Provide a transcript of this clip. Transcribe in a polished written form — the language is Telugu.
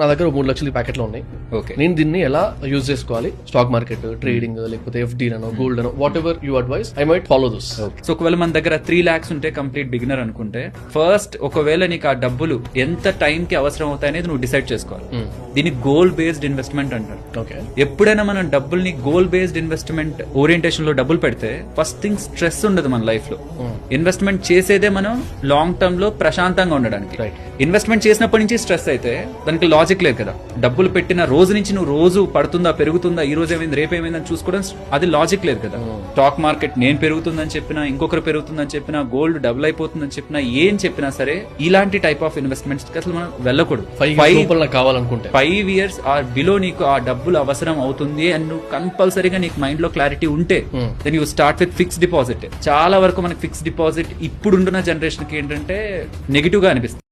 నా దగ్గర 3 లక్షల ప్యాకెట్లు ఉన్నాయి. ఓకే, నేను దీన్ని ఎలా యూజ్ చేసుకోవాలి, స్టాక్ మార్కెట్, ట్రేడింగ్, లేకపోతే ఎఫ్డి అనో, గోల్డ్ అనో, what ever you advice, I might follow this. So ఒకవేళ మన దగ్గర 3 lakhs ఉంటే కంప్లీట్ బిగినర్ అనుకుంటే, ఫస్ట్ ఒకవేళ నీకు ఆ డబ్బులు ఎంత టైం కి అవసరం అవుతాయి అనేది నువ్వు డిసైడ్ చేసుకోవాలి. దీన్ని గోల్ బేస్డ్ ఇన్వెస్ట్మెంట్ అంటారు. ఓకే, ఎప్పుడైనా మనం డబ్బుల్ని గోల్ బేస్డ్ ఇన్వెస్ట్మెంట్ ఓరియంటేషన్ లో డబ్బులు పెడితే ఫస్ట్ థింగ్ స్ట్రెస్ ఉండదు మన లైఫ్ లో. ఇన్వెస్ట్మెంట్ చేసేదే మనం లాంగ్ టర్మ్ లో ప్రశాంతంగా ఉండడానికి. ఇన్వెస్ట్మెంట్ చేసినప్పటి నుంచి స్ట్రెస్ అయితే దానికి లాజిక్ లేదు కదా. డబ్బులు పెట్టిన రోజు నుంచి నువ్వు రోజు పడుతుందా పెరుగుతుందా, ఈ రోజు ఏమైంది రేపు ఏమైంది అని చూసుకోవడం, అది లాజిక్ లేదు కదా. స్టాక్ మార్కెట్ నేను పెరుగుతుందని చెప్పినా, ఇంకొకరు పెరుగుతుందని చెప్పినా, గోల్డ్ డబుల్ అయిపోతుందని చెప్పినా, ఏం చెప్పినా సరే ఇలాంటి టైప్ ఆఫ్ ఇన్వెస్ట్మెంట్స్ కి అసలు మనం వెళ్ళకూడదు. 5 years ఆర్ బిలో నీకు ఆ డబ్బులు అవసరం అవుతుంది అని నువ్వు కంపల్సరీగా నీకు మైండ్ లో క్లారిటీ ఉంటే then you start with fix deposit. చాలా వరకు మనకి ఫిక్స్ డిపాజిట్ ఇప్పుడున్న జనరేషన్ కి ఏంటంటే నెగిటివ్ గా అనిపిస్తుంది.